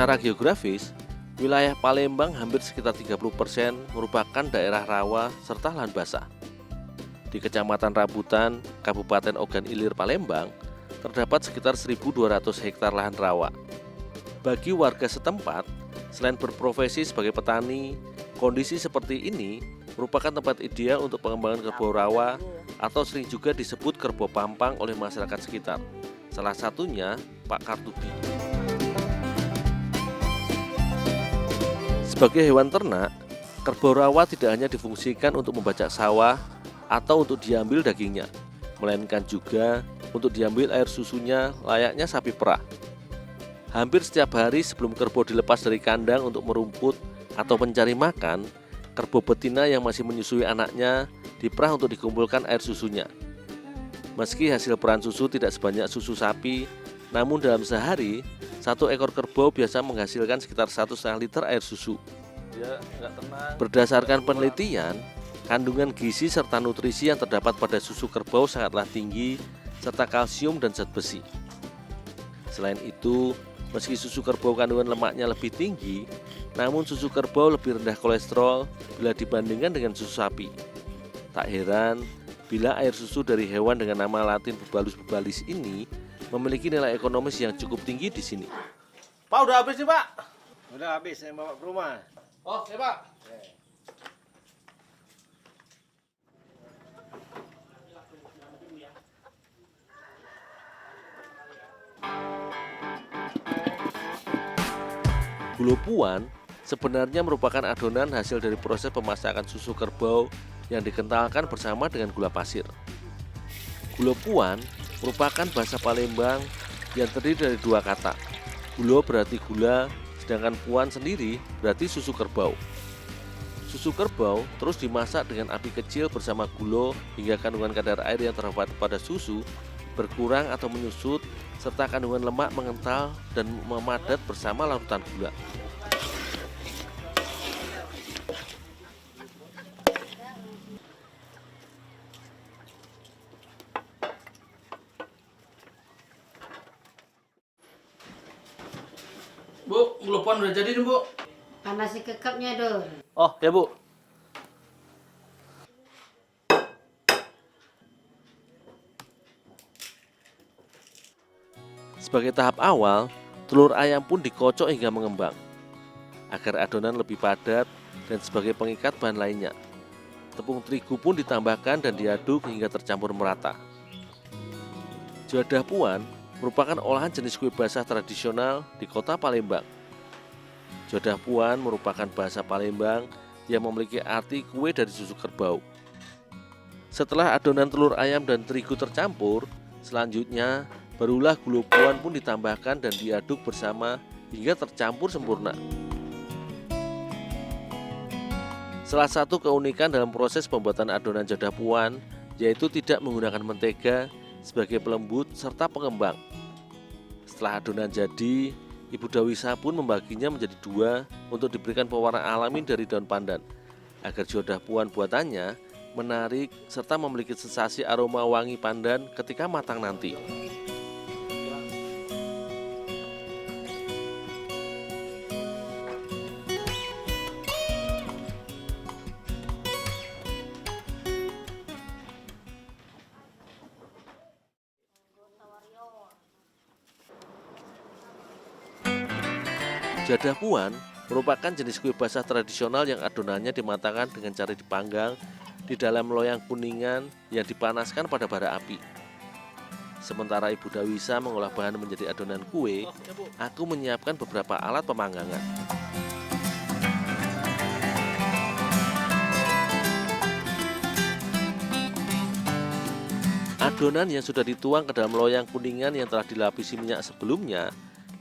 Secara geografis, wilayah Palembang hampir sekitar 30% merupakan daerah rawa serta lahan basah. Di Kecamatan Rabutan, Kabupaten Ogan Ilir, Palembang, terdapat sekitar 1.200 hektar lahan rawa. Bagi warga setempat, selain berprofesi sebagai petani, kondisi seperti ini merupakan tempat ideal untuk pengembangan kerbau rawa atau sering juga disebut kerbau pampang oleh masyarakat sekitar. Salah satunya Pak Kartubi. Sebagai hewan ternak, kerbau rawa tidak hanya difungsikan untuk membajak sawah atau untuk diambil dagingnya, melainkan juga untuk diambil air susunya layaknya sapi perah. Hampir setiap hari sebelum kerbau dilepas dari kandang untuk merumput atau mencari makan, kerbau betina yang masih menyusui anaknya diperah untuk dikumpulkan air susunya. Meski hasil perahan susu tidak sebanyak susu sapi, namun dalam sehari, satu ekor kerbau biasa menghasilkan sekitar 1,5 liter air susu. Berdasarkan penelitian, kandungan gizi serta nutrisi yang terdapat pada susu kerbau sangatlah tinggi, serta kalsium dan zat besi. Selain itu, meski susu kerbau kandungan lemaknya lebih tinggi, namun susu kerbau lebih rendah kolesterol bila dibandingkan dengan susu sapi. Tak heran bila air susu dari hewan dengan nama latin Bubulus bubalis ini memiliki nilai ekonomis yang cukup tinggi di sini. Pak, udah habis nih, Pak? Udah habis, saya bawa ke rumah. Oh, ya, Pak. Gula puan sebenarnya merupakan adonan hasil dari proses pemasakan susu kerbau yang dikentalkan bersama dengan gula pasir. Gula puan merupakan bahasa Palembang yang terdiri dari dua kata. Gulo berarti gula, sedangkan puan sendiri berarti susu kerbau. Susu kerbau terus dimasak dengan api kecil bersama gulo hingga kandungan kadar air yang terdapat pada susu berkurang atau menyusut, serta kandungan lemak mengental dan memadat bersama larutan gula. Bu, gula puan udah jadi nih, Bu. Panasi kekapnya dong. Oh, ya, Bu. Sebagai tahap awal, telur ayam pun dikocok hingga mengembang agar adonan lebih padat dan sebagai pengikat bahan lainnya. Tepung terigu pun ditambahkan dan diaduk hingga tercampur merata. Jadah puan merupakan olahan jenis kue basah tradisional di kota Palembang. Jadah puan merupakan bahasa Palembang yang memiliki arti kue dari susu kerbau. Setelah adonan telur ayam dan terigu tercampur, selanjutnya barulah gula puan pun ditambahkan dan diaduk bersama hingga tercampur sempurna. Salah satu keunikan dalam proses pembuatan adonan jadah puan yaitu tidak menggunakan mentega sebagai pelembut serta pengembang. Setelah adonan jadi, Ibu Dawisa pun membaginya menjadi dua untuk diberikan pewarna alami dari daun pandan agar jadah puan buatannya menarik serta memiliki sensasi aroma wangi pandan ketika matang nanti. Jadah puan merupakan jenis kue basah tradisional yang adonannya dimatangkan dengan cara dipanggang di dalam loyang kuningan yang dipanaskan pada bara api. Sementara Ibu Dawisa mengolah bahan menjadi adonan kue, aku menyiapkan beberapa alat pemanggangan. Adonan yang sudah dituang ke dalam loyang kuningan yang telah dilapisi minyak sebelumnya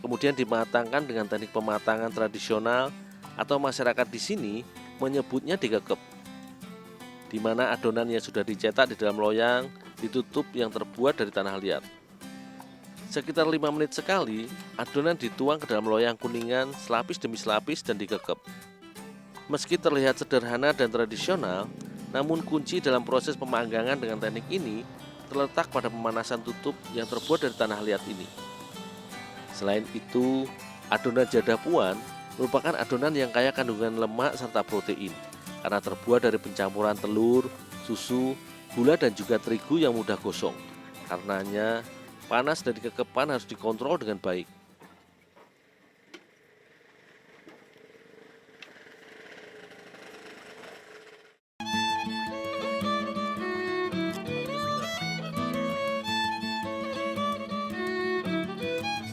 kemudian dimatangkan dengan teknik pematangan tradisional atau masyarakat di sini menyebutnya digekep, di mana adonan yang sudah dicetak di dalam loyang ditutup yang terbuat dari tanah liat. Sekitar 5 menit sekali, adonan dituang ke dalam loyang kuningan selapis demi selapis dan digekep. Meski terlihat sederhana dan tradisional, namun kunci dalam proses pemanggangan dengan teknik ini terletak pada pemanasan tutup yang terbuat dari tanah liat ini. Selain itu, Adonan jadah puan merupakan adonan yang kaya kandungan lemak serta protein karena terbuat dari pencampuran telur, susu, gula dan juga terigu yang mudah gosong. Karenanya, panas dan kekepan harus dikontrol dengan baik.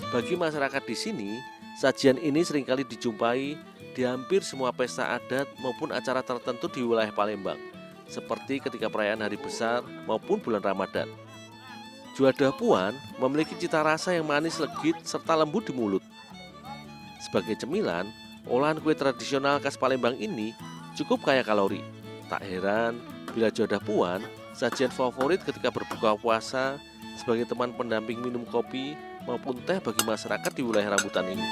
Bagi masyarakat di sini, sajian ini seringkali dijumpai di hampir semua pesta adat maupun acara tertentu di wilayah Palembang, seperti ketika perayaan hari besar maupun bulan Ramadan. Jadah puan memiliki cita rasa yang manis legit serta lembut di mulut. Sebagai cemilan, olahan kue tradisional khas Palembang ini cukup kaya kalori. Tak heran bila jadah puan sajian favorit ketika berbuka puasa sebagai teman pendamping minum kopi maupun teh bagi masyarakat di wilayah rambutan ini.